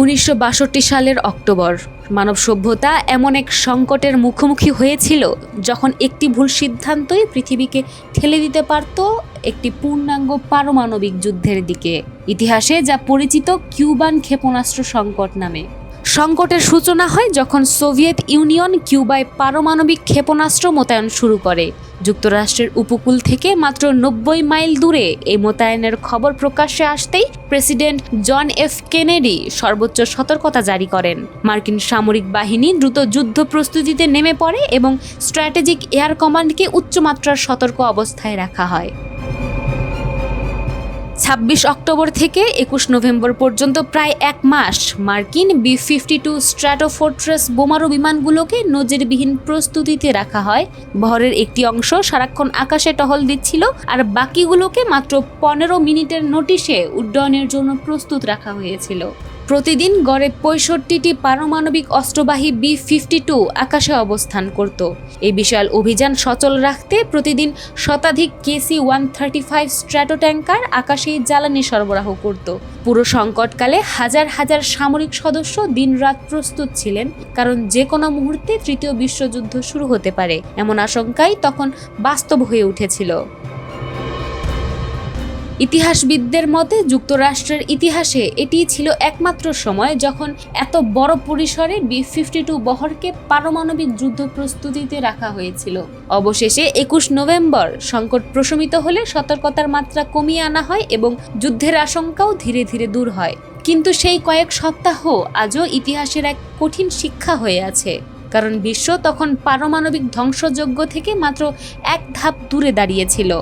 1962 সালের অক্টোবর মানব সভ্যতা এমন এক সংকটের মুখোমুখি হয়েছিল যখন একটি ভুল সিদ্ধান্তই পৃথিবীকে ঠেলে দিতে পারত একটি পূর্ণাঙ্গ পারমাণবিক যুদ্ধের দিকে। ইতিহাসে যা পরিচিত কিউবান ক্ষেপণাস্ত্র সংকট নামে। সংকটের সূচনা হয় যখন সোভিয়েত ইউনিয়ন কিউবায় পারমাণবিক ক্ষেপণাস্ত্র মোতায়েন শুরু করে। যুক্তরাষ্ট্রের উপকূল থেকে মাত্র 90 মাইল দূরে এই মোতায়েনের খবর প্রকাশ্যে আসতেই প্রেসিডেন্ট জন এফ কেনেডি সর্বোচ্চ সতর্কতা জারি করেন। মার্কিন সামরিক বাহিনী দ্রুত যুদ্ধ প্রস্তুতিতে নেমে পড়ে এবং স্ট্র্যাটেজিক এয়ার কমান্ডকে উচ্চমাত্রার সতর্ক অবস্থায় রাখা হয়। 26 অক্টোবর থেকে 21 নভেম্বর পর্যন্ত প্রায় এক মাস মার্কিন B-52 স্ট্র্যাটোফোর্ট্রেস বোমারু বিমানগুলোকে নজিরবিহীন প্রস্তুতিতে রাখা হয়। বহরের একটি অংশ সারাক্ষণ আকাশে টহল দিচ্ছিল, আর বাকিগুলোকে মাত্র 15 মিনিটের নোটিশে উড্ডয়নের জন্য প্রস্তুত রাখা হয়েছিল। প্রতিদিন গড়ে 65টি পারমাণবিক অস্ত্রবাহী B-52 আকাশে অবস্থান করত। এই বিশাল অভিযান সচল রাখতে প্রতিদিন শতাধিক KC-135 স্ট্র্যাটো ট্যাঙ্কার আকাশে জ্বালানি সরবরাহ করত। পুরো সংকটকালে হাজার হাজার সামরিক সদস্য দিনরাত প্রস্তুত ছিলেন, কারণ যে কোনো মুহূর্তে তৃতীয় বিশ্বযুদ্ধ শুরু হতে পারে এমন আশঙ্কাই তখন বাস্তব হয়ে উঠেছিল। ইতিহাসবিদদের মতে যুক্তরাষ্ট্রের ইতিহাসে এটিই ছিল একমাত্র সময় যখন এত বড় পরিসরে B-52 বহরকে পারমাণবিক যুদ্ধ প্রস্তুতিতে রাখা হয়েছিল। অবশেষে 21 নভেম্বর সংকট প্রশমিত হলে সতর্কতার মাত্রা কমিয়ে আনা হয় এবং যুদ্ধের আশঙ্কাও ধীরে ধীরে দূর হয়। কিন্তু সেই কয়েক সপ্তাহ আজও ইতিহাসের এক কঠিন শিক্ষা হয়ে আছে, কারণ বিশ্ব তখন পারমাণবিক ধ্বংসযজ্ঞ থেকে মাত্র এক ধাপ দূরে দাঁড়িয়েছিল।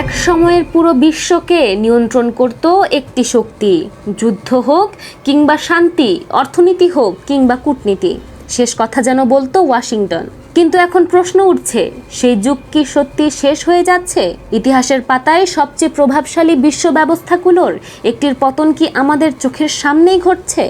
এক সময়ের পুরো বিশ্বকে নিয়ন্ত্রণ করত একটি শক্তি। যুদ্ধ হোক কিংবা শান্তি, অর্থনীতি হোক কিংবা কূটনীতি, শেষ কথা যেন বলতো ওয়াশিংটন। কিন্তু এখন প্রশ্ন উঠছে, সেই যুগ কি সত্যি শেষ হয়ে যাচ্ছে? ইতিহাসের পাতায় সবচেয়ে প্রভাবশালী বিশ্ব ব্যবস্থাগুলোর একটির পতন কি আমাদের চোখের সামনেই ঘটছে?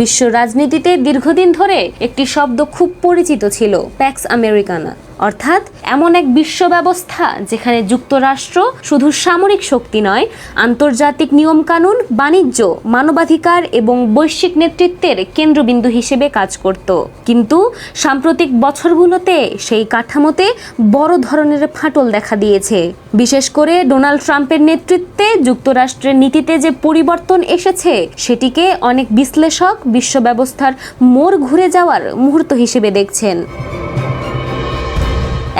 বিশ্ব রাজনীতিতে দীর্ঘদিন ধরে একটি শব্দ খুব পরিচিত ছিল, প্যাক্স আমেরিকানা, অর্থাৎ এমন এক বিশ্ব ব্যবস্থা যেখানে যুক্তরাষ্ট্র শুধু সামরিক শক্তি নয়, আন্তর্জাতিক নিয়মকানুন, বাণিজ্য, মানবাধিকার এবং বৈশ্বিক নেতৃত্বের কেন্দ্রবিন্দু হিসেবে কাজ করত। কিন্তু সাম্প্রতিক বছরগুলোতে সেই কাঠামোতে বড় ধরনের ফাটল দেখা দিয়েছে। বিশেষ করে ডোনাল্ড ট্রাম্পের নেতৃত্বে যুক্তরাষ্ট্রের নীতিতে যে পরিবর্তন এসেছে, সেটিকে অনেক বিশ্লেষক বিশ্ব ব্যবস্থার মোড় ঘুরে যাওয়ার মুহূর্ত হিসেবে দেখছেন।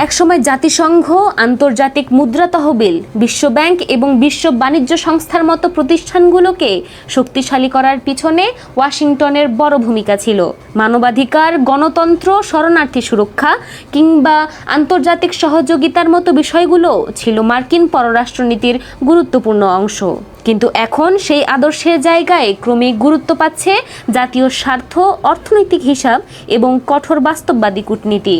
একসময় জাতিসংঘ, আন্তর্জাতিক মুদ্রা তহবিল, বিশ্বব্যাংক এবং বিশ্ব বাণিজ্য সংস্থার মতো প্রতিষ্ঠানগুলোকে শক্তিশালী করার পিছনে ওয়াশিংটনের বড় ভূমিকা ছিল। মানবাধিকার, গণতন্ত্র, শরণার্থী সুরক্ষা কিংবা আন্তর্জাতিক সহযোগিতার মতো বিষয়গুলো ছিল মার্কিন পররাষ্ট্রনীতির গুরুত্বপূর্ণ অংশ। কিন্তু এখন সেই আদর্শের জায়গায় ক্রমেই গুরুত্ব পাচ্ছে জাতীয় স্বার্থ, অর্থনৈতিক হিসাব এবং কঠোর বাস্তববাদী কূটনীতি।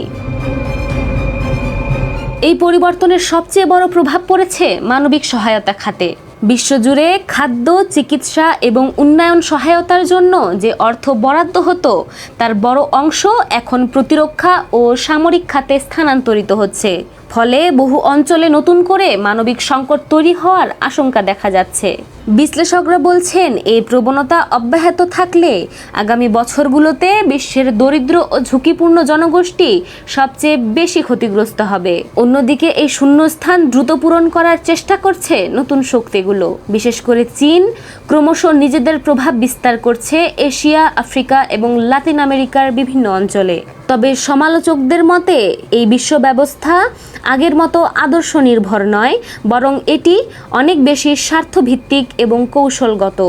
এই পরিবর্তনের সবচেয়ে বড় প্রভাব পড়েছে মানবিক সহায়তা খাতে। বিশ্বজুড়ে খাদ্য, চিকিৎসা এবং উন্নয়ন সহায়তার জন্য যে অর্থ বরাদ্দ হতো, তার বড় অংশ এখন প্রতিরক্ষা ও সামরিক খাতে স্থানান্তরিত হচ্ছে। ফলে বহু অঞ্চলে নতুন করে মানবিক সংকট তৈরি হওয়ার আশঙ্কা দেখা যাচ্ছে। বিশ্লেষকরা বলছেন, এই প্রবণতা অব্যাহত থাকলে আগামী বছরগুলোতে বিশ্বের দরিদ্র ও ঝুঁকিপূর্ণ জনগোষ্ঠী সবচেয়ে বেশি ক্ষতিগ্রস্ত হবে। অন্যদিকে এই শূন্যস্থান দ্রুত পূরণ করার চেষ্টা করছে নতুন শক্তিগুলো। বিশেষ করে চীন ক্রমশ নিজেদের প্রভাব বিস্তার করছে এশিয়া, আফ্রিকা এবং লাতিন আমেরিকার বিভিন্ন অঞ্চলে। তবে সমালোচকদের মতে এই বিশ্ব ব্যবস্থা আগের মতো আদর্শ নির্ভর নয়, বরং এটি অনেক বেশি স্বার্থভিত্তিক এবং কৌশলগত।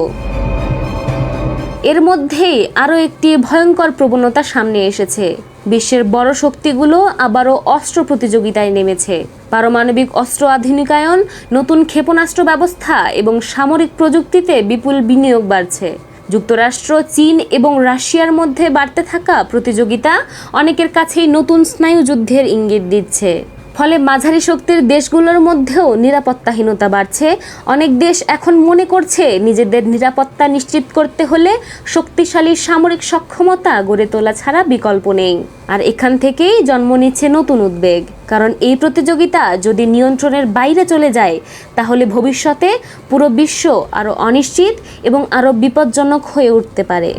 এর মধ্যেই আরও একটি ভয়ঙ্কর প্রবণতা সামনে এসেছে। বিশ্বের বড় শক্তিগুলো আবারও অস্ত্র প্রতিযোগিতায় নেমেছে। পারমাণবিক অস্ত্র আধুনিকায়ন, নতুন ক্ষেপণাস্ত্র ব্যবস্থা এবং সামরিক প্রযুক্তিতে বিপুল বিনিয়োগ বাড়ছে। যুক্তরাষ্ট্র, চীন এবং রাশিয়ার মধ্যে বাড়তে থাকা প্রতিযোগিতা অনেকের কাছেই নতুন স্নায়ুযুদ্ধের ইঙ্গিত দিচ্ছে। ফলে মাঝারি শক্তির দেশগুলোর মধ্যেও নিরাপত্তাহীনতা বাড়ছে। অনেক দেশ এখন মনে করছে নিজেদের নিরাপত্তা নিশ্চিত করতে হলে শক্তিশালী সামরিক সক্ষমতা গড়ে তোলা ছাড়া বিকল্প নেই। আর এখান থেকেই জন্ম নিচ্ছে নতুন উদ্বেগ, কারণ এই প্রতিযোগিতা যদি নিয়ন্ত্রণের বাইরে চলে যায় তাহলে ভবিষ্যতে পুরো বিশ্ব আরও অনিশ্চিত এবং আরও বিপজ্জনক হয়ে উঠতে পারে।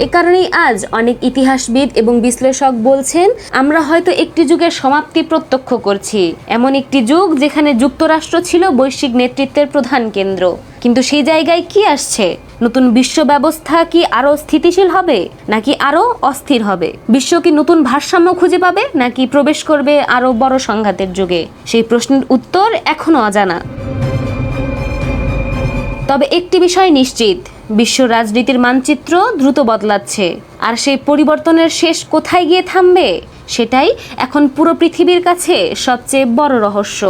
এ কারণেই আজ অনেক ইতিহাসবিদ এবং বিশ্লেষক বলছেন, আমরা হয়তো একটি যুগের সমাপ্তি প্রত্যক্ষ করছি। এমন একটি যুগ যেখানে যুক্তরাষ্ট্র ছিল বৈশ্বিক নেতৃত্বের প্রধান কেন্দ্র, কিন্তু সেই জায়গায় কি আসছে? নতুন বিশ্ব ব্যবস্থা কি আরও স্থিতিশীল হবে নাকি আরও অস্থির হবে? বিশ্ব কি নতুন ভারসাম্য খুঁজে পাবে নাকি প্রবেশ করবে আরও বড় সংঘাতের যুগে? সেই প্রশ্নের উত্তর এখনো অজানা। তবে একটি বিষয় নিশ্চিত, বিশ্ব রাজনীতির মানচিত্র দ্রুত বদলাচ্ছে, আর সেই পরিবর্তনের শেষ কোথায় গিয়ে থামবে সেটাই এখন পুরো পৃথিবীর কাছে সবচেয়ে বড় রহস্য।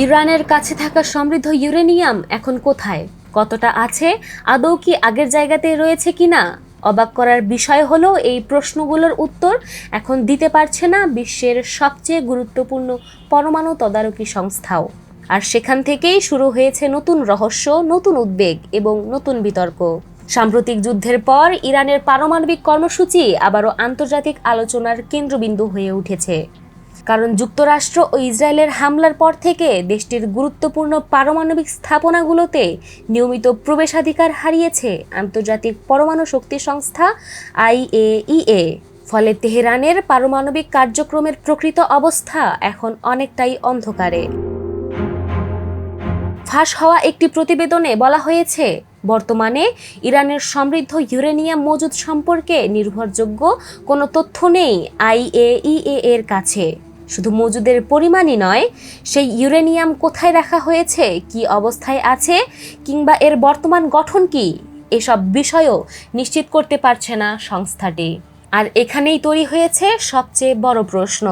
ইরানের কাছে থাকা সমৃদ্ধ ইউরেনিয়াম এখন কোথায়, কতটা আছে, আদৌ কি আগের জায়গাতেই রয়েছে কিনা? অবাক করার বিষয় হলো এই প্রশ্নগুলোর উত্তর এখন দিতে পারছে না বিশ্বের সবচেয়ে গুরুত্বপূর্ণ পরমাণু তদারকি সংস্থাও। আর সেখান থেকেই শুরু হয়েছে নতুন রহস্য, নতুন উদ্বেগ এবং নতুন বিতর্ক। সাম্প্রতিক যুদ্ধের পর ইরানের পারমাণবিক কর্মসূচি আবারও আন্তর্জাতিক আলোচনার কেন্দ্রবিন্দু হয়ে উঠেছে, কারণ যুক্তরাষ্ট্র ও ইসরায়েলের হামলার পর থেকে দেশটির গুরুত্বপূর্ণ পারমাণবিক স্থাপনাগুলোতে নিয়মিত প্রবেশাধিকার হারিয়েছে আন্তর্জাতিক পরমাণু শক্তি সংস্থা IAEA। ফলে তেহরানের পারমাণবিক কার্যক্রমের প্রকৃত অবস্থা এখন অনেকটাই অন্ধকারে। ফাঁস হওয়া একটি প্রতিবেদনে বলা হয়েছে, বর্তমানে ইরানের সমৃদ্ধ ইউরেনিয়াম মজুদ সম্পর্কে নির্ভরযোগ্য কোনো তথ্য নেই IAEA এর কাছে। শুধু মজুদের পরিমাণই নয়, সেই ইউরেনিয়াম কোথায় রাখা হয়েছে, কি অবস্থায় আছে, কিংবা এর বর্তমান গঠন কি, এসব বিষয়ও নিশ্চিত করতে পারছে না সংস্থাটি। আর এখানেই তৈরি হয়েছে সবচেয়ে বড় প্রশ্ন,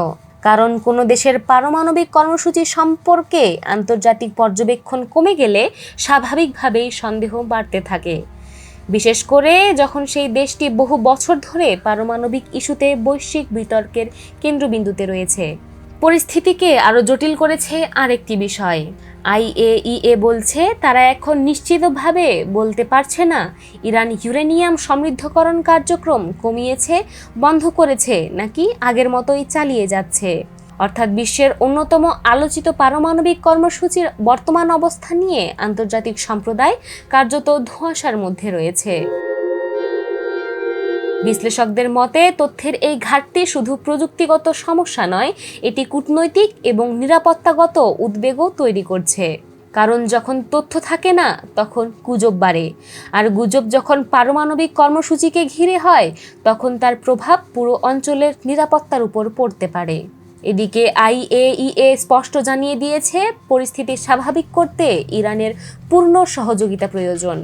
কারণ কোনো দেশের পারমাণবিক কর্মসূচি সম্পর্কে আন্তর্জাতিক পর্যবেক্ষণ কমে গেলে স্বাভাবিকভাবেই সন্দেহ বাড়তে থাকে, বিশেষ করে যখন সেই দেশটি বহু বছর ধরে পারমাণবিক ইস্যুতে বৈশ্বিক বিতর্কের কেন্দ্রবিন্দুতে রয়েছে। পরিস্থিতিকে আরও জটিল করেছে আরেকটি বিষয়। IAEA বলছে তারা এখন নিশ্চিতভাবে বলতে পারছে না ইরান ইউরেনিয়াম সমৃদ্ধকরণ কার্যক্রম কমিয়েছে, বন্ধ করেছে নাকি আগের মতোই চালিয়ে যাচ্ছে। অর্থাৎ বিশ্বের অন্যতম আলোচিত পারমাণবিক কর্মসূচির বর্তমান অবস্থা নিয়ে আন্তর্জাতিক সম্প্রদায় কার্যত ধোঁয়াশার মধ্যে রয়েছে। বিশ্লেষকদের মতে তথ্যের এই ঘাটতি শুধু প্রযুক্তিগত সমস্যা নয়, এটি কূটনৈতিক এবং নিরাপত্তাগত উদ্বেগও তৈরি করছে। কারণ যখন তথ্য থাকে না তখন গুজব বাড়ে, আর গুজব যখন পারমাণবিক কর্মসূচিকে ঘিরে হয় তখন তার প্রভাব পুরো অঞ্চলের নিরাপত্তার উপর পড়তে পারে। এদিকে IAEA স্পষ্ট জানিয়ে দিয়েছে, পরিস্থিতি স্বাভাবিক করতে ইরানের পূর্ণ সহযোগিতা প্রয়োজন।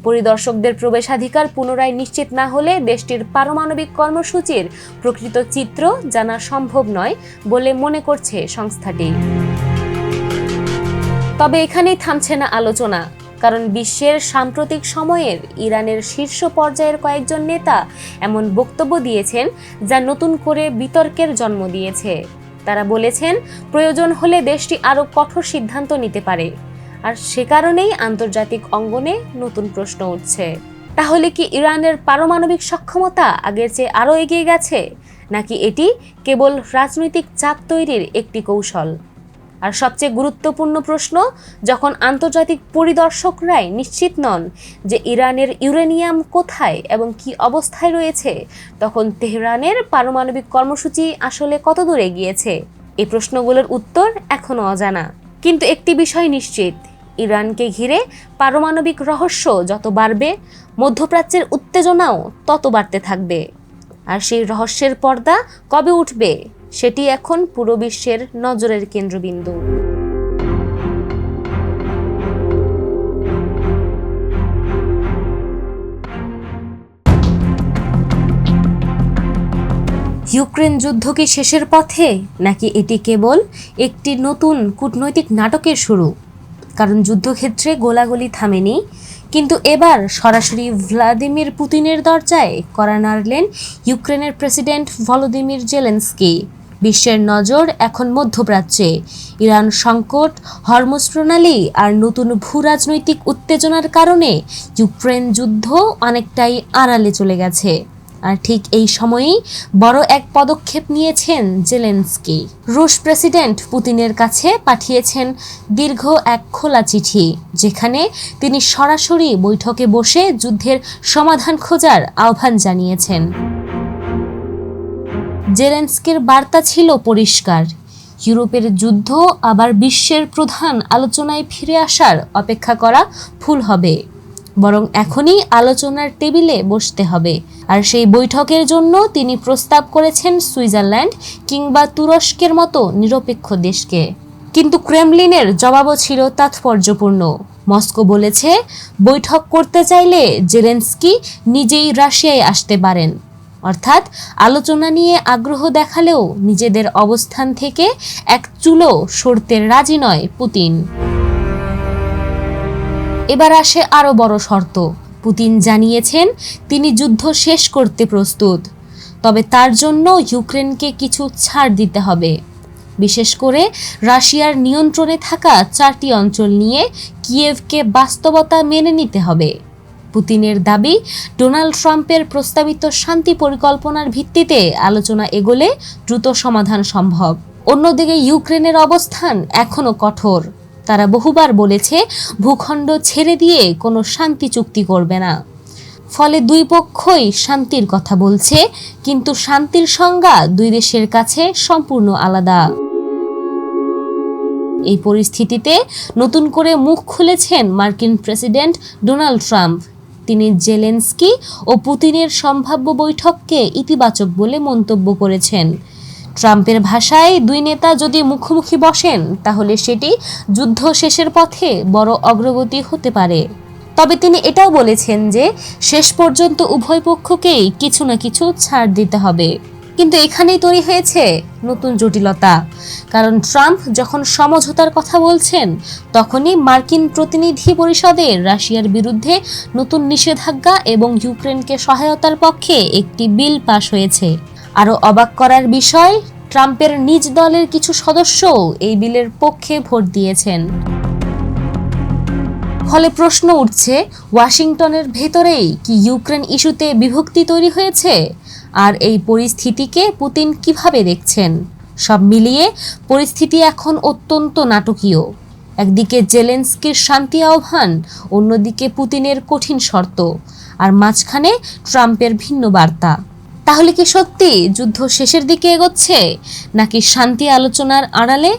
পরিদর্শকদের প্রবেশাধিকার পুনরায় নিশ্চিত না হলে দেশটির পারমাণবিক কর্মসূচির প্রকৃত চিত্র জানা সম্ভব নয় বলে মনে করছে সংস্থাটি। তবে এখানেই থামছে না আলোচনা, কারণ বিশ্বের সাম্প্রতিক সময়ের ইরানের শীর্ষ পর্যায়ের কয়েকজন নেতা এমন বক্তব্য দিয়েছেন যা নতুন করে বিতর্কের জন্ম দিয়েছে। তারা বলেছেন প্রয়োজন হলে দেশটি আরও কঠোর সিদ্ধান্ত নিতে পারে, আর সে কারণেই আন্তর্জাতিক অঙ্গনে নতুন প্রশ্ন উঠছে। তাহলে কি ইরানের পারমাণবিক সক্ষমতা আগের চেয়ে আরও এগিয়ে গেছে, নাকি এটি কেবল রাজনৈতিক চাপ তৈরির একটি কৌশল? আর সবচেয়ে গুরুত্বপূর্ণ প্রশ্ন, যখন আন্তর্জাতিক পরিদর্শকরাই নিশ্চিত নন যে ইরানের ইউরেনিয়াম কোথায় এবং কি অবস্থায় রয়েছে, তখন তেহরানের পারমাণবিক কর্মসূচি আসলে কতদূর এগিয়েছে? এই প্রশ্নগুলোর উত্তর এখনও অজানা। কিন্তু একটি বিষয় নিশ্চিত, ইরানকে ঘিরে পারমাণবিক রহস্য যত বাড়বে, মধ্যপ্রাচ্যের উত্তেজনাও তত বাড়তে থাকবে। আর সেই রহস্যের পর্দা কবে উঠবে সেটি এখন পুরো বিশ্বের নজরের কেন্দ্রবিন্দু। ইউক্রেন যুদ্ধ কি শেষের পথে, নাকি এটি কেবল একটি নতুন কূটনৈতিক নাটকের শুরু? কারণ যুদ্ধক্ষেত্রে গোলাগুলি থামেনি, কিন্তু এবার সরাসরি ভ্লাদিমির পুতিনের দরজায় কড়া নাড়লেন ইউক্রেনের প্রেসিডেন্ট ভলোদিমির জেলেনস্কি। বিশ্বের নজর এখন মধ্যপ্রাচ্যে। ইরান সংকট, হরমুজ প্রণালী আর নতুন ভূরাজনৈতিক উত্তেজনার কারণে ইউক্রেন যুদ্ধ অনেকটাই আড়ালে চলে গেছে। আর ঠিক এই সময়েই বড় এক পদক্ষেপ নিয়েছেন জেলেনস্কি। রুশ প্রেসিডেন্ট পুতিনের কাছে পাঠিয়েছেন দীর্ঘ এক খোলা চিঠি, যেখানে তিনি সরাসরি বৈঠকে বসে যুদ্ধের সমাধান খোঁজার আহ্বান জানিয়েছেন। জেলেনস্কির বার্তা ছিল পরিষ্কার: ইউরোপের যুদ্ধ আবার বিশ্বের প্রধান আলোচনায় ফিরে আসার অপেক্ষা করা ভুল হবে, বরং এখনই আলোচনার টেবিলে বসতে হবে। আর সেই বৈঠকের জন্য তিনি প্রস্তাব করেছেন সুইজারল্যান্ড কিংবা তুরস্কের মতো নিরপেক্ষ দেশকে। কিন্তু ক্রেমলিনের জবাবও ছিল তাৎপর্যপূর্ণ। মস্কো বলেছে, বৈঠক করতে চাইলে জেলেনস্কি নিজেই রাশিয়ায় আসতে পারেন। অর্থাৎ আলোচনা নিয়ে আগ্রহ দেখালেও নিজেদের অবস্থান থেকে এক চুলো সরতে রাজি নয় পুতিন। এবার আসে আরও বড় শর্ত। পুতিন জানিয়েছেন তিনি যুদ্ধ শেষ করতে প্রস্তুত, তবে তার জন্য ইউক্রেনকে কিছু ছাড় দিতে হবে। বিশেষ করে রাশিয়ার নিয়ন্ত্রণে থাকা 4টি অঞ্চল নিয়ে কিয়েভকে বাস্তবতা মেনে নিতে হবে। পুতিনের দাবি, ডোনাল্ড ট্রাম্পের প্রস্তাবিত শান্তি পরিকল্পনার ভিত্তিতে আলোচনা এগোলে দ্রুত সমাধান সম্ভব। অন্যদিকে ইউক্রেনের অবস্থান এখনও কঠোর। তারা বহুবার বলেছে ভূখণ্ড ছেড়ে দিয়ে কোনো শান্তি চুক্তি করবে না। ফলে দুই পক্ষই শান্তির কথা বলছে, কিন্তু শান্তির সংজ্ঞা দুই দেশের কাছে সম্পূর্ণ আলাদা। এই পরিস্থিতিতে নতুন করে মুখ খুলেছেন মার্কিন প্রেসিডেন্ট ডোনাল্ড ট্রাম্প। তিনি জেলেনস্কি ও পুতিনের সম্ভাব্য বৈঠককে ইতিবাচক বলে মন্তব্য করেছেন। ট্রাম্পের ভাষায়, দুই নেতা যদি মুখোমুখি বসেন তাহলে সেটি যুদ্ধ শেষের পথে বড় অগ্রগতি হতে পারে। তবে তিনি এটাও বলেছেন যে শেষ পর্যন্ত উভয় পক্ষকেই কিছু না কিছু ছাড় দিতে হবে। কিন্তু এখানেই তৈরি হয়েছে নতুন জটিলতা, কারণ ট্রাম্প যখন সমঝোতার কথা বলছেন তখনই মার্কিন প্রতিনিধি পরিষদে রাশিয়ার বিরুদ্ধে নতুন নিষেধাজ্ঞা এবং ইউক্রেনকে সহায়তার পক্ষে একটি বিল পাশ হয়েছে। আরও অবাক করার বিষয়, ট্রাম্পের নিজ দলের কিছু সদস্যও এই বিলের পক্ষে ভোট দিয়েছেন। ফলে প্রশ্ন উঠছে, ওয়াশিংটনের ভেতরেই কি ইউক্রেন ইস্যুতে বিভক্তি তৈরি হয়েছে? আর এই পরিস্থিতিকে পুতিন কিভাবে দেখছেন? সব মিলিয়ে পরিস্থিতি এখন অত্যন্ত নাটকীয়। একদিকে জেলেনস্কির শান্তি আহ্বান, অন্যদিকে পুতিনের কঠিন শর্ত, আর মাঝখানে ট্রাম্পের ভিন্ন বার্তা। তাহলে কি সত্যি যুদ্ধ শেষের দিকে এগোচ্ছে, নাকি শান্তি আলোচনার আড়ালে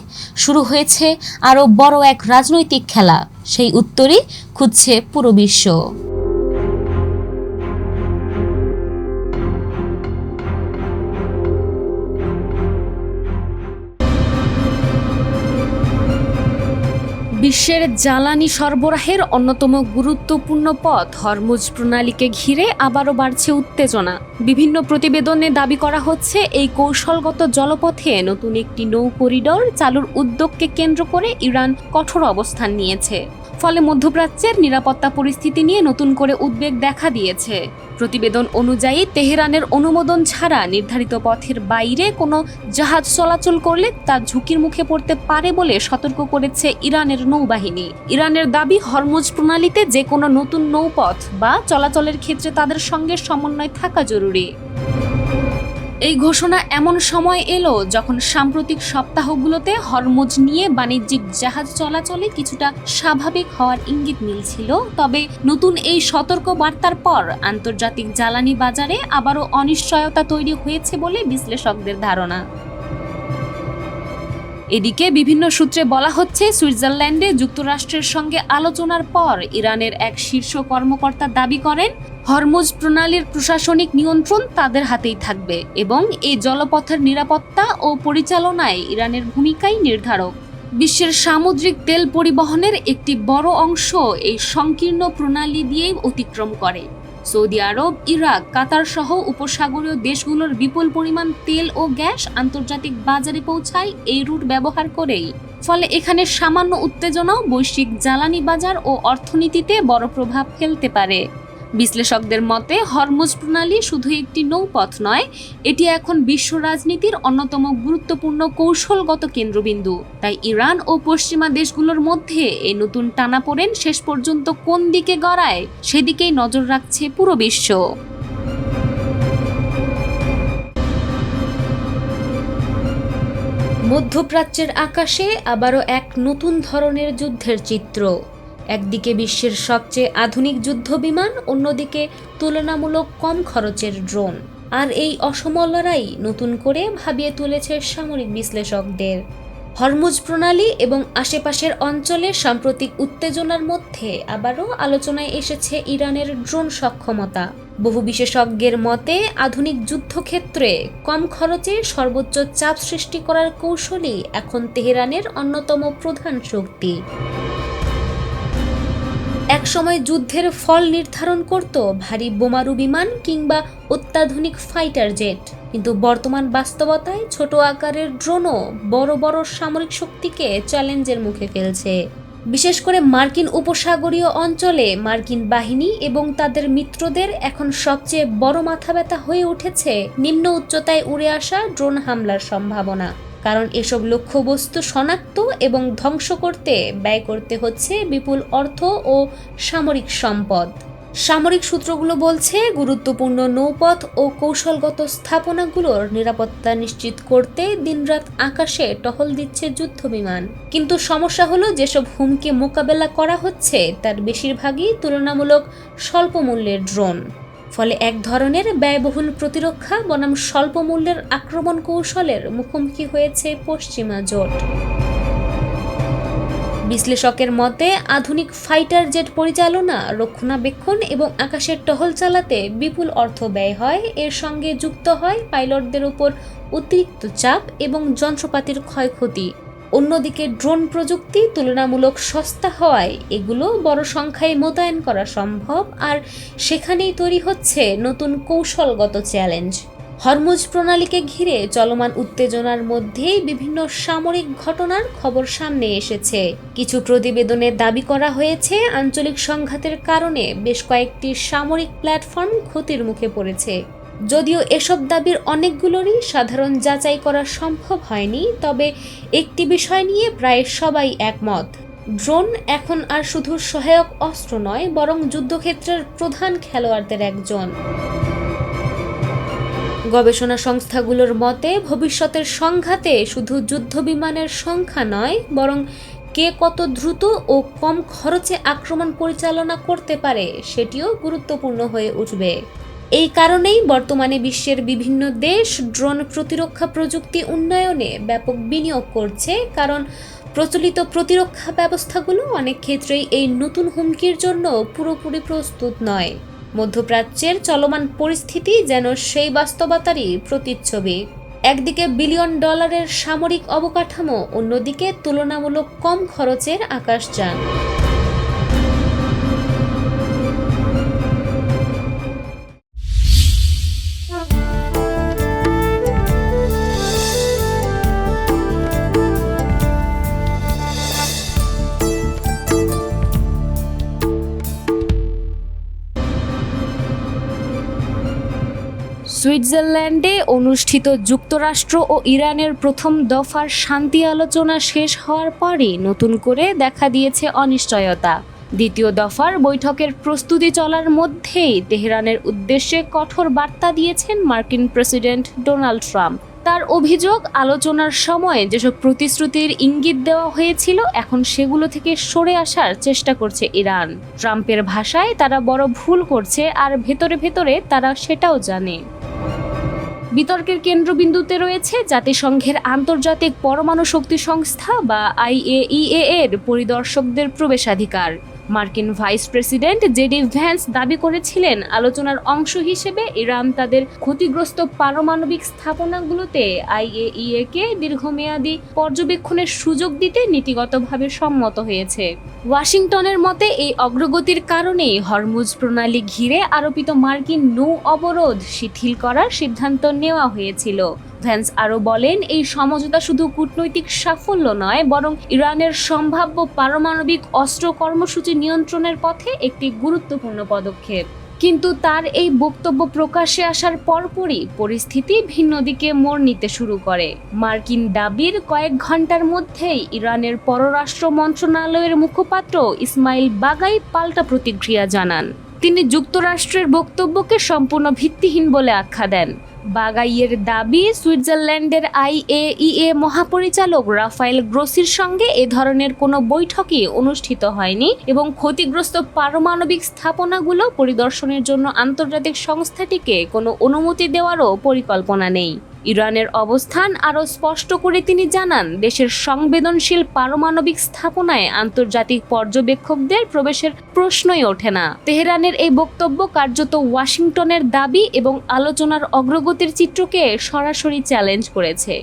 শুরু হয়েছে আরও বড় এক রাজনৈতিক খেলা? সেই উত্তরই খুঁজছে পুরো বিশ্ব। বিশ্বের জ্বালানি সরবরাহের অন্যতম গুরুত্বপূর্ণ পথ হরমুজ প্রণালীকে ঘিরে আবারও বাড়ছে উত্তেজনা। বিভিন্ন প্রতিবেদনে দাবি করা হচ্ছে এই কৌশলগত জলপথে নতুন একটি নৌ করিডর চালুর উদ্যোগকে কেন্দ্র করে ইরান কঠোর অবস্থান নিয়েছে। ফলে মধ্যপ্রাচ্যের নিরাপত্তা পরিস্থিতি নিয়ে নতুন করে উদ্বেগ দেখা দিয়েছে। প্রতিবেদন অনুযায়ী তেহরানের অনুমোদন ছাড়া নির্ধারিত পথের বাইরে কোনো জাহাজ চলাচল করলে তা ঝুঁকির মুখে পড়তে পারে বলে সতর্ক করেছে ইরানের নৌবাহিনী। ইরানের দাবি, হরমুজ প্রণালীতে যে কোনো নতুন নৌপথ বা চলাচলের ক্ষেত্রে তাদের সঙ্গে সমন্বয় থাকা জরুরি। এই ঘোষণা এমন সময় এলো যখন সাম্প্রতিক সপ্তাহগুলোতে হরমুজ নিয়ে বাণিজ্যিক জাহাজ চলাচলে কিছুটা স্বাভাবিক হওয়ার ইঙ্গিত মিলছিল। তবে নতুন এই সতর্ক বার্তার পর আন্তর্জাতিক জ্বালানি বাজারে আবারও অনিশ্চয়তা তৈরি হয়েছে বলে বিশ্লেষকদের ধারণা। এদিকে বিভিন্ন সূত্রে বলা হচ্ছে, সুইজারল্যান্ডে যুক্তরাষ্ট্রের সঙ্গে আলোচনার পর ইরানের এক শীর্ষ কর্মকর্তা দাবি করেন হরমুজ প্রণালীর প্রশাসনিক নিয়ন্ত্রণ তাদের হাতেই থাকবে এবং এই জলপথের নিরাপত্তা ও পরিচালনায় ইরানের ভূমিকাই নির্ধারক। বিশ্বের সামুদ্রিক তেল পরিবহনের একটি বড় অংশ এই সংকীর্ণ প্রণালী দিয়েই অতিক্রম করে। সৌদি আরব, ইরাক, কাতার সহ উপসাগরীয় দেশগুলোর বিপুল পরিমাণ তেল ও গ্যাস আন্তর্জাতিক বাজারে পৌঁছায় এই রুট ব্যবহার করেই। ফলে এখানে সামান্য উত্তেজনাও বৈশ্বিক জ্বালানি বাজার ও অর্থনীতিতে বড় প্রভাব ফেলতে পারে। বিশ্লেষকদের মতে হরমুজ প্রণালী শুধু একটি নৌপথ নয়, এটি এখন বিশ্ব রাজনীতির অন্যতম গুরুত্বপূর্ণ কৌশলগত কেন্দ্রবিন্দু। তাই ইরান ও পশ্চিমা দেশগুলোর মধ্যে এই নতুন টানাপোড়েন শেষ পর্যন্ত কোন দিকে গড়ায় সেদিকেই নজর রাখছে পুরো বিশ্ব। মধ্যপ্রাচ্যের আকাশে আবারও এক নতুন ধরনের যুদ্ধের চিত্র। একদিকে বিশ্বের সবচেয়ে আধুনিক যুদ্ধবিমান, অন্যদিকে তুলনামূলক কম খরচের ড্রোন। আর এই অসম লড়াই নতুন করে ভাবিয়ে তুলেছে সামরিক বিশ্লেষকদের। হরমুজ প্রণালী এবং আশেপাশের অঞ্চলে সাম্প্রতিক উত্তেজনার মধ্যে আবারও আলোচনায় এসেছে ইরানের ড্রোন সক্ষমতা। বহু বিশেষজ্ঞের মতে আধুনিক যুদ্ধক্ষেত্রে কম খরচে সর্বোচ্চ চাপ সৃষ্টি করার কৌশলই এখন তেহরানের অন্যতম প্রধান শক্তি। একসময় যুদ্ধের ফল নির্ধারণ করত ভারী বোমারু বিমান কিংবা অত্যাধুনিক ফাইটার জেট, কিন্তু বর্তমান বাস্তবতায় ছোট আকারের ড্রোনও বড় বড় সামরিক শক্তিকে চ্যালেঞ্জের মুখে ফেলছে। বিশেষ করে মার্কিন উপসাগরীয় অঞ্চলে মার্কিন বাহিনী এবং তাদের মিত্রদের এখন সবচেয়ে বড় মাথাব্যথা হয়ে উঠেছে নিম্ন উচ্চতায় উড়ে আসা ড্রোন হামলার সম্ভাবনা। কারণ এসব লক্ষ্যবস্তু শনাক্ত এবং ধ্বংস করতে ব্যয় করতে হচ্ছে বিপুল অর্থ ও সামরিক সম্পদ। সামরিক সূত্রগুলো বলছে গুরুত্বপূর্ণ নৌপথ ও কৌশলগত স্থাপনাগুলোর নিরাপত্তা নিশ্চিত করতে দিনরাত আকাশে টহল দিচ্ছে যুদ্ধবিমান। কিন্তু সমস্যা হলো যেসব হুমকি মোকাবেলা করা হচ্ছে তার বেশিরভাগই তুলনামূলক স্বল্প মূল্যের ড্রোন। ফলে এক ধরনের ব্যয়বহুল প্রতিরক্ষা বনাম স্বল্প মূল্যের আক্রমণ কৌশলের মুখোমুখি হয়েছে পশ্চিমা জোট। বিশ্লেষকের মতে আধুনিক ফাইটার জেট পরিচালনা, রক্ষণাবেক্ষণ এবং আকাশের টহল চালাতে বিপুল অর্থ ব্যয় হয়। এর সঙ্গে যুক্ত হয় পাইলটদের উপর অতিরিক্ত চাপ এবং যন্ত্রপাতির ক্ষয়ক্ষতি। অন্যদিকে ড্রোন প্রযুক্তি তুলনামূলক সস্তা হওয়ায় এগুলো বড় সংখ্যায় মোতায়েন করা সম্ভব, আর সেখানেই তৈরি হচ্ছে নতুন কৌশলগত চ্যালেঞ্জ। হরমুজ প্রণালীকে ঘিরে চলমান উত্তেজনার মধ্যেই বিভিন্ন সামরিক ঘটনার খবর সামনে এসেছে। কিছু প্রতিবেদনে দাবি করা হয়েছে আঞ্চলিক সংঘাতের কারণে বেশ কয়েকটি সামরিক প্ল্যাটফর্ম ক্ষতির মুখে পড়েছে। যদিও এসব দাবির অনেকগুলোরই সাধারণ যাচাই করা সম্ভব হয়নি, তবে একটি বিষয় নিয়ে প্রায় সবাই একমত। ড্রোন এখন আর শুধু সহায়ক অস্ত্র নয়, বরং যুদ্ধক্ষেত্রের প্রধান খেলোয়াড়দের একজন। গবেষণা সংস্থাগুলোর মতে ভবিষ্যতের সংঘাতে শুধু যুদ্ধবিমানের সংখ্যা নয়, বরং কে কত দ্রুত ও কম খরচে আক্রমণ পরিচালনা করতে পারে সেটিও গুরুত্বপূর্ণ হয়ে উঠবে। এই কারণেই বর্তমানে বিশ্বের বিভিন্ন দেশ ড্রোন প্রতিরক্ষা প্রযুক্তি উন্নয়নে ব্যাপক বিনিয়োগ করছে, কারণ প্রচলিত প্রতিরক্ষা ব্যবস্থাগুলো অনেক ক্ষেত্রেই এই নতুন হুমকির জন্য পুরোপুরি প্রস্তুত নয়। মধ্যপ্রাচ্যের চলমান পরিস্থিতি যেন সেই বাস্তবতারই প্রতিচ্ছবি। একদিকে বিলিয়ন ডলারের সামরিক অবকাঠামো, অন্যদিকে তুলনামূলক কম খরচের আকাশযান। সুইজারল্যান্ডে অনুষ্ঠিত যুক্তরাষ্ট্র ও ইরানের প্রথম দফার শান্তি আলোচনা শেষ হওয়ার পরই নতুন করে দেখা দিয়েছে অনিশ্চয়তা। দ্বিতীয় দফার বৈঠকের প্রস্তুতি চলার মধ্যেই তেহরানের উদ্দেশ্যে কঠোর বার্তা দিয়েছেন মার্কিন প্রেসিডেন্ট ডোনাল্ড ট্রাম্প। তার অভিযোগ, আলোচনার সময় যেসব প্রতিশ্রুতির ইঙ্গিত দেওয়া হয়েছিল এখন সেগুলো থেকে সরে আসার চেষ্টা করছে ইরান। ট্রাম্পের ভাষায় তারা বড় ভুল করছে, আর ভেতরে ভেতরে তারা সেটাও জানে। বিতর্কের কেন্দ্রবিন্দুতে রয়েছে জাতিসংঘের আন্তর্জাতিক পরমাণু শক্তি সংস্থা বা IAEA এর পরিদর্শকদের প্রবেশাধিকার। মার্কিন ভাইস প্রেসিডেন্ট জেডি ভ্যান্স দাবি করেছিলেন আলোচনার অংশ হিসেবে ইরান তাদের ক্ষতিগ্রস্ত পারমাণবিক স্থাপনাগুলোতে IAEA কে দীর্ঘমেয়াদী পর্যবেক্ষণের সুযোগ দিতে নীতিগতভাবে সম্মত হয়েছে। ওয়াশিংটনের মতে এই অগ্রগতির কারণেই হরমুজ প্রণালী ঘিরে আরোপিত মার্কিন নৌ অবরোধ শিথিল করার সিদ্ধান্ত নেওয়া হয়েছিল। ভ্যান্স আরও বলেন, এই সমঝোতা শুধু কূটনৈতিক সাফল্য নয়, বরং ইরানের সম্ভাব্য পারমাণবিক অস্ত্র কর্মসূচি নিয়ন্ত্রণের পথে একটি গুরুত্বপূর্ণ পদক্ষেপ। কিন্তু তার এই বক্তব্য প্রকাশ্যে আসার পরপরই পরিস্থিতি ভিন্ন দিকে মোড় নিতে শুরু করে। মার্কিন দাবির কয়েক ঘন্টার মধ্যেই ইরানের পররাষ্ট্র মন্ত্রণালয়ের মুখপাত্র ইসমাইল বাগাই পাল্টা প্রতিক্রিয়া জানান। তিনি যুক্তরাষ্ট্রের বক্তব্যকে সম্পূর্ণ ভিত্তিহীন বলে আখ্যা দেন। বাগাইয়ের দাবি, সুইজারল্যান্ডের IAEA মহাপরিচালক রাফায়েল গ্রোসির সঙ্গে এ ধরনের কোনো বৈঠকই অনুষ্ঠিত হয়নি এবং ক্ষতিগ্রস্ত পারমাণবিক স্থাপনাগুলো পরিদর্শনের জন্য আন্তর্জাতিক সংস্থাটিকে কোনো অনুমতি দেওয়ারও পরিকল্পনা নেই। ইরানের অবস্থান আরও স্পষ্ট করে তিনি জানান, দেশের সংবেদনশীল পারমাণবিক স্থাপনায় আন্তর্জাতিক পর্যবেক্ষকদের প্রবেশের প্রশ্নই ওঠে না। তেহরানের এই বক্তব্য কার্যত ওয়াশিংটনের দাবি এবং আলোচনার অগ্রগতির চিত্রকে সরাসরি চ্যালেঞ্জ করেছে।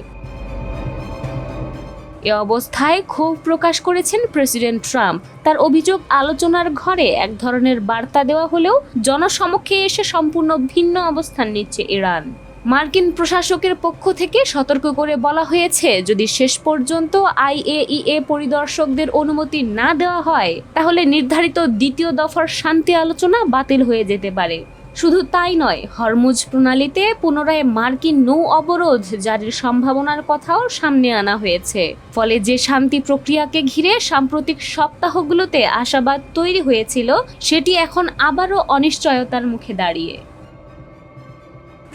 এ অবস্থায় ক্ষোভ প্রকাশ করেছেন প্রেসিডেন্ট ট্রাম্প। তার অভিযোগ, আলোচনার ঘরে এক ধরনের বার্তা দেওয়া হলেও জনসমক্ষে এসে সম্পূর্ণ ভিন্ন অবস্থান নিচ্ছে ইরান। মার্কিন প্রশাসকের পক্ষ থেকে সতর্ক করে বলা হয়েছে, যদি শেষ পর্যন্ত IAEA পরিদর্শকদের অনুমতি না দেওয়া হয়, তাহলে নির্ধারিত দ্বিতীয় দফার শান্তি আলোচনা বাতিল হয়ে যেতে পারে। শুধু তাই নয়, হরমুজ প্রণালীতে পুনরায় মার্কিন নৌ অবরোধ জারির সম্ভাবনার কথাও সামনে আনা হয়েছে। ফলে যে শান্তি প্রক্রিয়াকে ঘিরে সাম্প্রতিক সপ্তাহগুলোতে আশাবাদ তৈরি হয়েছিল, সেটি এখন আবারও অনিশ্চয়তার মুখে দাঁড়িয়ে।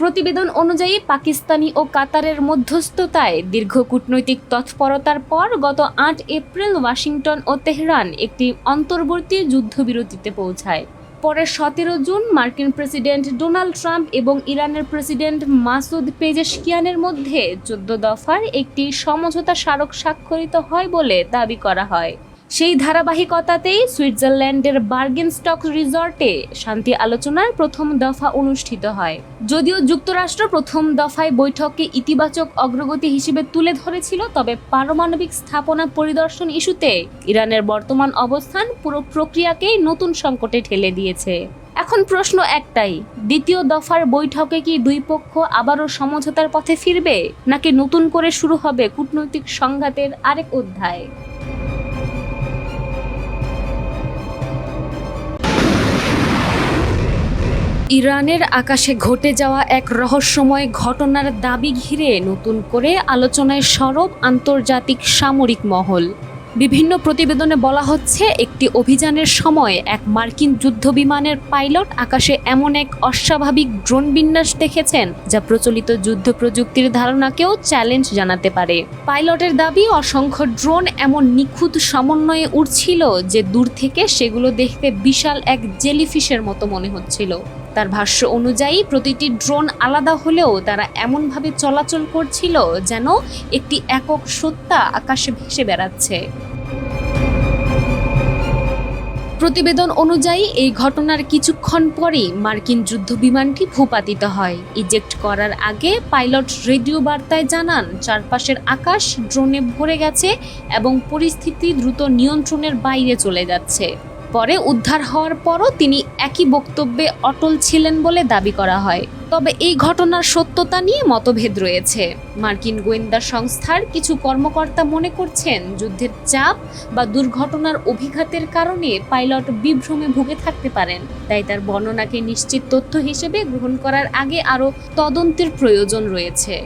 প্রতিবেদন অনুযায়ী পাকিস্তানি ও কাতারের মধ্যস্থতায় দীর্ঘ কূটনৈতিক তৎপরতার পর গত 8 এপ্রিল ওয়াশিংটন ও তেহরান একটি অন্তর্বর্তী যুদ্ধবিরতিতে পৌঁছায়। পরে 17 জুন মার্কিন প্রেসিডেন্ট ডোনাল্ড ট্রাম্প এবং ইরানের প্রেসিডেন্ট মাসুদ পেজেশকিয়ানের মধ্যে 14 দফার একটি সমঝোতা স্মারক স্বাক্ষরিত হয় বলে দাবি করা হয়। সেই ধারাবাহিকতাতেই সুইজারল্যান্ডের বার্গেনস্টক রিসর্টে শান্তি আলোচনার প্রথম দফা অনুষ্ঠিত হয়। যদিও যুক্তরাষ্ট্র প্রথম দফায় বৈঠককে ইতিবাচক অগ্রগতি হিসেবে তুলে ধরেছিল, তবে পারমাণবিক স্থাপনা পরিদর্শন ইস্যুতে ইরানের বর্তমান অবস্থান পুরো প্রক্রিয়াকেই নতুন সংকটে ঠেলে দিয়েছে। এখন প্রশ্ন একটাই, দ্বিতীয় দফার বৈঠকে কি দুই পক্ষ আবারও সমঝোতার পথে ফিরবে, নাকি নতুন করে শুরু হবে কূটনৈতিক সংঘাতের আরেক অধ্যায়? ইরানের আকাশে ঘটে যাওয়া এক রহস্যময় ঘটনার দাবি ঘিরে নতুন করে আলোচনায় সরব আন্তর্জাতিক সামরিক মহল। বিভিন্ন প্রতিবেদনে বলা হচ্ছে, একটি অভিযানের সময় এক মার্কিন যুদ্ধবিমানের পাইলট আকাশে এমন এক অস্বাভাবিক ড্রোন বিন্যাস দেখেছেন, যা প্রচলিত যুদ্ধ প্রযুক্তির ধারণাকেও চ্যালেঞ্জ জানাতে পারে। পাইলটের দাবি, অসংখ্য ড্রোন এমন নিখুঁত সমন্বয়ে উড়ছিল যে দূর থেকে সেগুলো দেখতে বিশাল এক জেলিফিশের মতো মনে হচ্ছিল। তার ভাষ্য অনুযায়ী প্রতিটি ড্রোন আলাদা হলেও তারা এমনভাবে চলাচল করছিল যেন একটি একক সত্তা আকাশে ভেসে বেড়াচ্ছে। প্রতিবেদন অনুযায়ী এই ঘটনার কিছুক্ষণ পরেই মার্কিন যুদ্ধবিমানটি ভূপাতিত হয়। ইজেক্ট করার আগে পাইলট রেডিও বার্তায় জানান, চারপাশের আকাশ ড্রোনে ভরে গেছে এবং পরিস্থিতি দ্রুত নিয়ন্ত্রণের বাইরে চলে যাচ্ছে। পরে উদ্ধার হওয়ার পরও তিনি একই বক্তব্যে অটল ছিলেন বলে দাবি করা হয়। তবে এই ঘটনার সত্যতা নিয়ে মতভেদ রয়েছে। মার্কিন গোয়েন্দা সংস্থার কিছু কর্মকর্তা মনে করছেন, যুদ্ধের চাপ বা দুর্ঘটনার অভিঘাতের কারণে পাইলট বিভ্রমে ভুগে থাকতে পারেন, তাই তার বর্ণনাকে নিশ্চিত তথ্য হিসেবে গ্রহণ করার আগে আরও তদন্তের প্রয়োজন রয়েছে।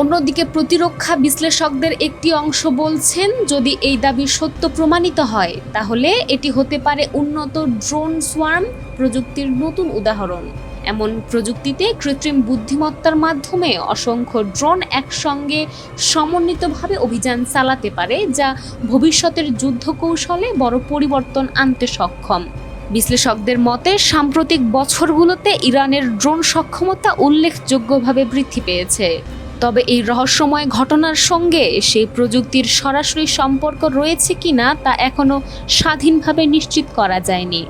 অন্যদিকে প্রতিরক্ষা বিশ্লেষকদের একটি অংশ বলছেন, যদি এই দাবি সত্য প্রমাণিত হয়, তাহলে এটি হতে পারে উন্নত ড্রোন সোয়ার্ম প্রযুক্তির নতুন উদাহরণ। এমন প্রযুক্তিতে কৃত্রিম বুদ্ধিমত্তার মাধ্যমে অসংখ্য ড্রোন একসঙ্গে সমন্বিতভাবে অভিযান চালাতে পারে, যা ভবিষ্যতের যুদ্ধ কৌশলে বড় পরিবর্তন আনতে সক্ষম। বিশ্লেষকদের মতে, সাম্প্রতিক বছরগুলোতে ইরানের ড্রোন সক্ষমতা উল্লেখযোগ্যভাবে বৃদ্ধি পেয়েছে। তবে এই রহস্যময় ঘটনার সঙ্গে সেই প্রযুক্তির সরাসরি সম্পর্ক রয়েছে কিনা তা এখনো স্বাধীনভাবে নিশ্চিত করা যায়নি।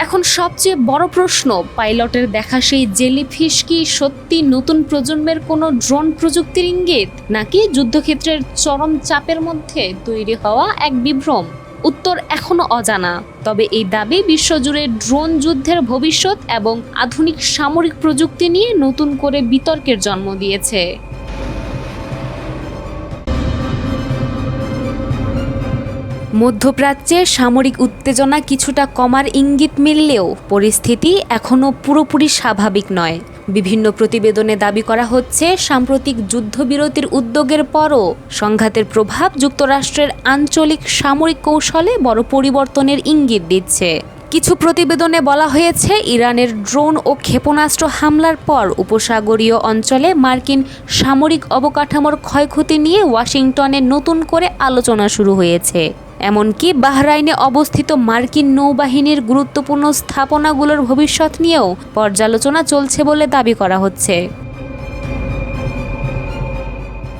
এখন সবচেয়ে বড় প্রশ্ন, পাইলটের দেখা সেই জেলিফিশ কি সত্যি নতুন প্রজন্মের কোনো ড্রোন প্রযুক্তির ইঙ্গিত, নাকি যুদ্ধক্ষেত্রের চরম চাপের মধ্যে তৈরি হওয়া এক বিভ্রম? উত্তর এখনো অজানা, তবে এই দাবি বিশ্বজুড়ে ড্রোন যুদ্ধের ভবিষ্যৎ এবং আধুনিক সামরিক প্রযুক্তি নিয়ে নতুন করে বিতর্কের জন্ম দিয়েছে। মধ্যপ্রাচ্যে সামরিক উত্তেজনা কিছুটা কমার ইঙ্গিত মিললেও পরিস্থিতি এখনও পুরোপুরি স্বাভাবিক নয়। বিভিন্ন প্রতিবেদনে দাবি করা হচ্ছে, সাম্প্রতিক যুদ্ধবিরতির উদ্যোগের পরও সংঘাতের প্রভাব যুক্তরাষ্ট্রের আঞ্চলিক সামরিক কৌশলে বড় পরিবর্তনের ইঙ্গিত দিচ্ছে। কিছু প্রতিবেদনে বলা হয়েছে, ইরানের ড্রোন ও ক্ষেপণাস্ত্র হামলার পর উপসাগরীয় অঞ্চলে মার্কিন সামরিক অবকাঠামোর ক্ষয়ক্ষতি নিয়ে ওয়াশিংটনে নতুন করে আলোচনা শুরু হয়েছে। এমনকি বাহরাইনে অবস্থিত মার্কিন নৌবাহিনীর গুরুত্বপূর্ণ স্থাপনাগুলোর ভবিষ্যৎ নিয়েও পর্যালোচনা চলছে বলে দাবি করা হচ্ছে।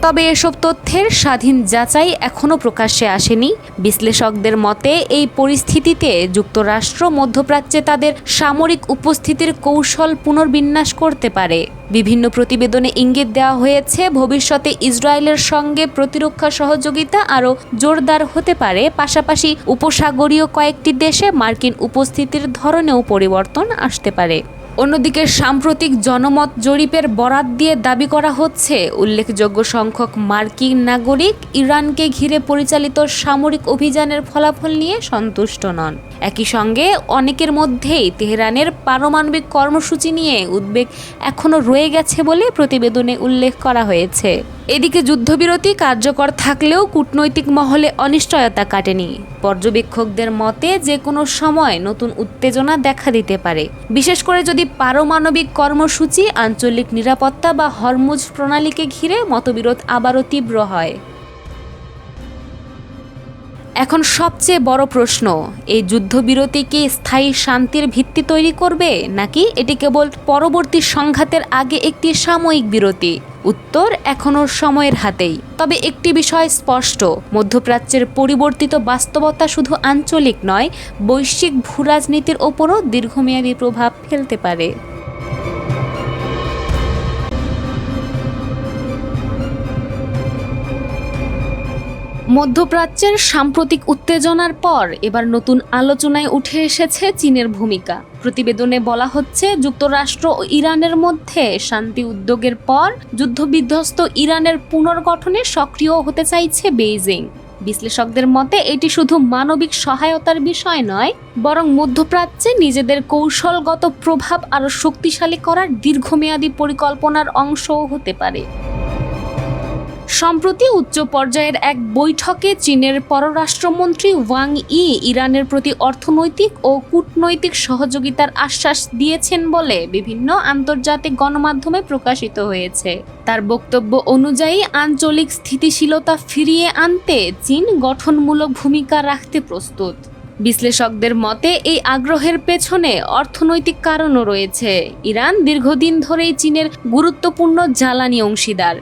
তবে এসব তথ্যের স্বাধীন যাচাই এখনও প্রকাশ্যে আসেনি। বিশ্লেষকদের মতে, এই পরিস্থিতিতে যুক্তরাষ্ট্র মধ্যপ্রাচ্যে তাদের সামরিক উপস্থিতির কৌশল পুনর্বিন্যাস করতে পারে। বিভিন্ন প্রতিবেদনে ইঙ্গিত দেওয়া হয়েছে, ভবিষ্যতে ইসরায়েলের সঙ্গে প্রতিরক্ষা সহযোগিতা আরও জোরদার হতে পারে। পাশাপাশি উপসাগরীয় কয়েকটি দেশে মার্কিন উপস্থিতির ধরনেও পরিবর্তন আসতে পারে। অন্যদিকে সাম্প্রতিক জনমত জরিপের বরাত দিয়ে দাবি করা হচ্ছে, উল্লেখযোগ্য সংখ্যক মার্কিন নাগরিক ইরানকে ঘিরে পরিচালিত সামরিক অভিযানের ফলাফল নিয়ে সন্তুষ্ট নন। একই সঙ্গে অনেকের মধ্যেই তেহরানের পারমাণবিক কর্মসূচি নিয়ে উদ্বেগ এখনও রয়ে গেছে বলে প্রতিবেদনে উল্লেখ করা হয়েছে। এদিকে যুদ্ধবিরতি কার্যকর থাকলেও কূটনৈতিক মহলে অনিশ্চয়তা কাটেনি। পর্যবেক্ষকদের মতে, যে কোনো সময় নতুন উত্তেজনা দেখা দিতে পারে, বিশেষ করে যদি পারমাণবিক কর্মসূচি, আঞ্চলিক নিরাপত্তা বা হরমুজ প্রণালীকে ঘিরে মতবিরোধ আবারও তীব্র হয়। এখন সবচেয়ে বড় প্রশ্ন, এই যুদ্ধবিরতি কি স্থায়ী শান্তির ভিত্তি তৈরি করবে, নাকি এটি কেবল পরবর্তী সংঘাতের আগে একটি সাময়িক বিরতি? উত্তর এখনও সময়ের হাতেই। তবে একটি বিষয় স্পষ্ট, মধ্যপ্রাচ্যের পরিবর্তিত বাস্তবতা শুধু আঞ্চলিক নয়, বৈশ্বিক ভূরাজনীতির ওপরও দীর্ঘমেয়াদী প্রভাব ফেলতে পারে। মধ্যপ্রাচ্যের সাম্প্রতিক উত্তেজনার পর এবার নতুন আলোচনায় উঠে এসেছে চীনের ভূমিকা। প্রতিবেদনে বলা হচ্ছে, যুক্তরাষ্ট্র ও ইরানের মধ্যে শান্তি উদ্যোগের পর যুদ্ধবিধ্বস্ত ইরানের পুনর্গঠনে সক্রিয় হতে চাইছে বেইজিং। বিশ্লেষকদের মতে, এটি শুধু মানবিক সহায়তার বিষয় নয়, বরং মধ্যপ্রাচ্যে নিজেদের কৌশলগত প্রভাব আরও শক্তিশালী করার দীর্ঘমেয়াদী পরিকল্পনার অংশও হতে পারে। সম্প্রতি উচ্চ পর্যায়ের এক বৈঠকে চীনের পররাষ্ট্রমন্ত্রী ওয়াং ই ইরানের প্রতি অর্থনৈতিক ও কূটনৈতিক সহযোগিতার আশ্বাস দিয়েছেন বলে বিভিন্ন আন্তর্জাতিক গণমাধ্যমে প্রকাশিত হয়েছে। তার বক্তব্য অনুযায়ী, আঞ্চলিক স্থিতিশীলতা ফিরিয়ে আনতে চীন গঠনমূলক ভূমিকা রাখতে প্রস্তুত। বিশ্লেষকদের মতে, এই আগ্রহের পেছনে অর্থনৈতিক কারণও রয়েছে। ইরান দীর্ঘদিন ধরেই চীনের গুরুত্বপূর্ণ জ্বালানি অংশীদার।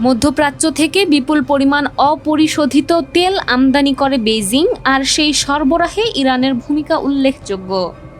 মধ্যপ্রাচ্য থেকে বিপুল পরিমাণ অপরিশোধিত তেল আমদানি করে বেইজিং, আর সেই সরবরাহে ইরানের ভূমিকা উল্লেখযোগ্য।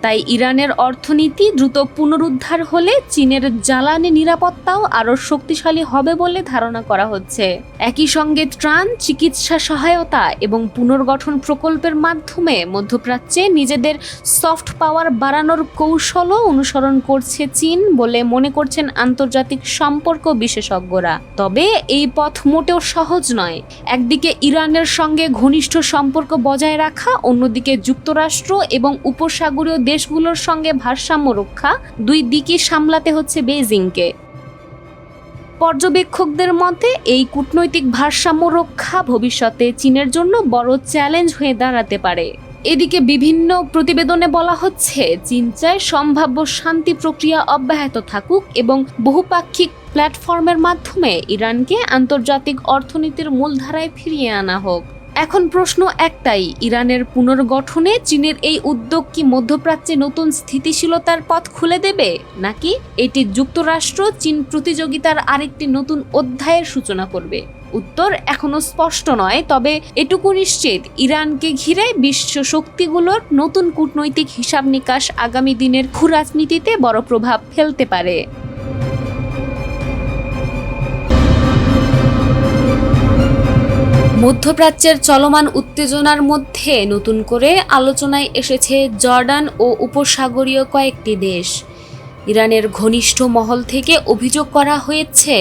তাই ইরানের অর্থনীতি দ্রুত পুনরুদ্ধার হলে চীনের জ্বালানি নিরাপত্তাও আরও শক্তিশালী হবে বলে ধারণা করা হচ্ছে। একই সঙ্গে ত্রাণ, চিকিৎসা সহায়তা এবং পুনর্গঠন প্রকল্পের মাধ্যমে মধ্যপ্রাচ্যে নিজেদের সফট পাওয়ার বাড়ানোর কৌশলও অনুসরণ করছে চীন বলে মনে করছেন আন্তর্জাতিক সম্পর্ক বিশেষজ্ঞরা। তবে এই পথ মোটেও সহজ নয়। একদিকে ইরানের সঙ্গে ঘনিষ্ঠ সম্পর্ক বজায় রাখা, অন্যদিকে যুক্তরাষ্ট্র এবং উপসাগরীয় দেশগুলোর সঙ্গে ভারসাম্য রক্ষা, দুই দিকই সামলাতে হচ্ছে বেইজিংকে। পর্যবেক্ষকদের মতে, এই কূটনৈতিক ভারসাম্য রক্ষা ভবিষ্যতে চীনের জন্য বড় চ্যালেঞ্জ হয়ে দাঁড়াতে পারে। এদিকে বিভিন্ন প্রতিবেদনে বলা হচ্ছে, চীন চায় সম্ভাব্য শান্তি প্রক্রিয়া অব্যাহত থাকুক এবং বহুপাক্ষিক প্ল্যাটফর্মের মাধ্যমে ইরানকে আন্তর্জাতিক অর্থনীতির মূলধারায় ফিরিয়ে আনা হোক। এখন প্রশ্ন একটাই, ইরানের পুনর্গঠনে চীনের এই উদ্যোগ কি মধ্যপ্রাচ্যে নতুন স্থিতিশীলতার পথ খুলে দেবে, নাকি এটি যুক্তরাষ্ট্র চীন প্রতিযোগিতার আরেকটি নতুন অধ্যায়ের সূচনা করবে? উত্তর এখনো স্পষ্ট নয়, তবে এটুকু নিশ্চিত, ইরানকে ঘিরে বিশ্ব শক্তিগুলোর নতুন কূটনৈতিক হিসাব নিকাশ আগামী দিনের ভূরাজনীতিতে বড় প্রভাব ফেলতে পারে। মধ্যপ্রাচ্যের চলমান উত্তেজনার মধ্যে নতুন করে আলোচনায় এসেছে জর্ডান ও উপসাগরীয় কয়েকটি দেশ। ইরানের ঘনিষ্ঠ মহল থেকে অভিযোগ করা হয়েছে,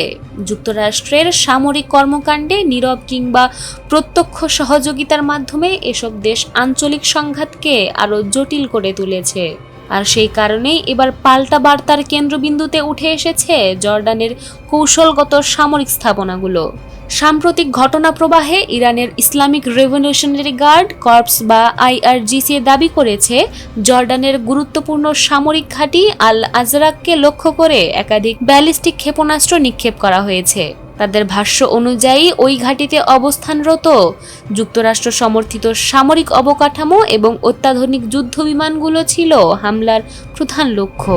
যুক্তরাষ্ট্রের সামরিক কর্মকাণ্ডে নীরব কিংবা প্রত্যক্ষ সহযোগিতার মাধ্যমে এসব দেশ আঞ্চলিক সংঘাতকে আরও জটিল করে তুলেছে। আর সেই কারণেই এবার পাল্টা বার্তার কেন্দ্রবিন্দুতে উঠে এসেছে জর্ডানের কৌশলগত সামরিক স্থাপনাগুলো। সাম্প্রতিক ঘটনা প্রবাহে ইরানের ইসলামিক রেভলিউশনারি গার্ড কর্পস বা IRGC দাবি করেছে, জর্ডানের গুরুত্বপূর্ণ সামরিক ঘাঁটি আল আজরাককে লক্ষ্য করে একাধিক ব্যালিস্টিক ক্ষেপণাস্ত্র নিক্ষেপ করা হয়েছে। তাদের ভাষ্য অনুযায়ী ওই ঘাঁটিতে অবস্থানরত যুক্তরাষ্ট্র সমর্থিত সামরিক অবকাঠামো এবং অত্যাধুনিক যুদ্ধ বিমানগুলো ছিল হামলার প্রধান লক্ষ্য।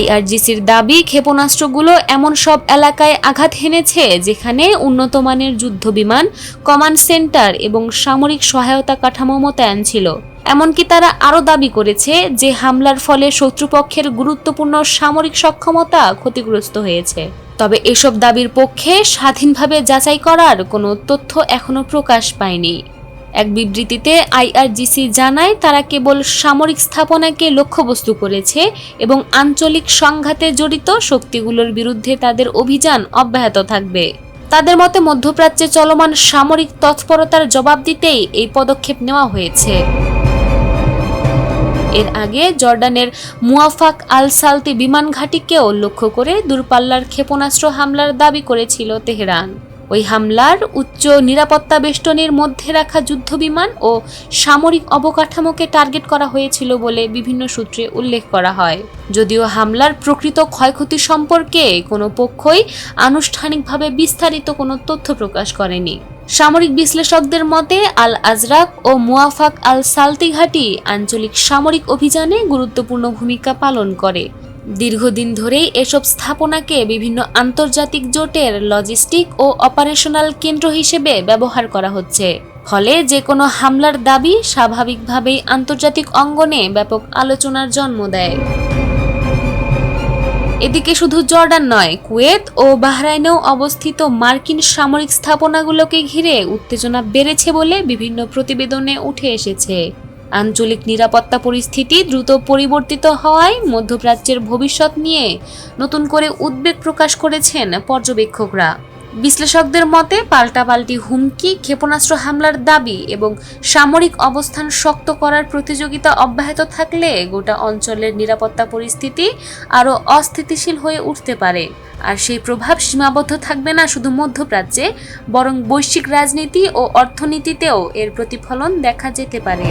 IRGCর দাবি, ক্ষেপণাস্ত্রগুলো এমন সব এলাকায় আঘাত হেনেছে যেখানে উন্নত মানের যুদ্ধ বিমান, কমান্ড সেন্টার এবং সামরিক সহায়তা কাঠামো মোতায়েন ছিল। এমনকি তারা আরও দাবি করেছে যে হামলার ফলে শত্রুপক্ষের গুরুত্বপূর্ণ সামরিক সক্ষমতা ক্ষতিগ্রস্ত হয়েছে। তবে এসব দাবির পক্ষে স্বাধীনভাবে যাচাই করার কোনো তথ্য এখনো প্রকাশ পায়নি। এক বিবৃতিতে IRGC জানায়, তারা কেবল সামরিক স্থাপনাকে লক্ষ্যবস্তু করেছে এবং আঞ্চলিক সংঘাতে জড়িত শক্তিগুলোর বিরুদ্ধে তাদের অভিযান অব্যাহত থাকবে। তাদের মতে মধ্যপ্রাচ্যে চলমান সামরিক তৎপরতার জবাব দিতেই এই পদক্ষেপ নেওয়া হয়েছে। এর আগে জর্ডানের মুয়াফাক আল সালতি বিমান ঘাঁটিকেও লক্ষ্য করে দূরপাল্লার ক্ষেপণাস্ত্র হামলার দাবি করেছিল তেহরান। ওই হামলার উচ্চ নিরাপত্তা বেষ্টনীর মধ্যে রাখা যুদ্ধবিমান ও সামরিক অবকাঠামোকে টার্গেট করা হয়েছিল বলে বিভিন্ন সূত্রে উল্লেখ করা হয়। যদিও হামলার প্রকৃত ক্ষয়ক্ষতি সম্পর্কে কোনো পক্ষই আনুষ্ঠানিকভাবে বিস্তারিত কোনো তথ্য প্রকাশ করেনি। সামরিক বিশ্লেষকদের মতে আল আজরাক ও মুয়াফাক আল সালতি ঘাঁটি আঞ্চলিক সামরিক অভিযানে গুরুত্বপূর্ণ ভূমিকা পালন করে। দীর্ঘদিন ধরেই এসব স্থাপনাকে বিভিন্ন আন্তর্জাতিক জোটের লজিস্টিক ও অপারেশনাল কেন্দ্র হিসেবে ব্যবহার করা হচ্ছে। ফলে যে কোনো হামলার দাবি স্বাভাবিকভাবেই আন্তর্জাতিক অঙ্গনে ব্যাপক আলোচনার জন্ম দেয়। এদিকে শুধু জর্ডান নয়, কুয়েত ও বাহরাইনেও অবস্থিত মার্কিন সামরিক স্থাপনাগুলোকে ঘিরে উত্তেজনা বেড়েছে বলে বিভিন্ন প্রতিবেদনে উঠে এসেছে। আঞ্চলিক নিরাপত্তা পরিস্থিতি দ্রুত পরিবর্তিত হওয়ায় মধ্যপ্রাচ্যের ভবিষ্যৎ নিয়ে নতুন করে উদ্বেগ প্রকাশ করেছেন পর্যবেক্ষকরা। বিশ্লেষকদের মতে পাল্টাপাল্টি হুমকি, ক্ষেপণাস্ত্র হামলার দাবি এবং সামরিক অবস্থান শক্ত করার প্রতিযোগিতা অব্যাহত থাকলে গোটা অঞ্চলের নিরাপত্তা পরিস্থিতি আরও অস্থিতিশীল হয়ে উঠতে পারে। আর সেই প্রভাব সীমাবদ্ধ থাকবে না শুধু মধ্যপ্রাচ্যে, বরং বৈশ্বিক রাজনীতি ও অর্থনীতিতেও এর প্রতিফলন দেখা যেতে পারে।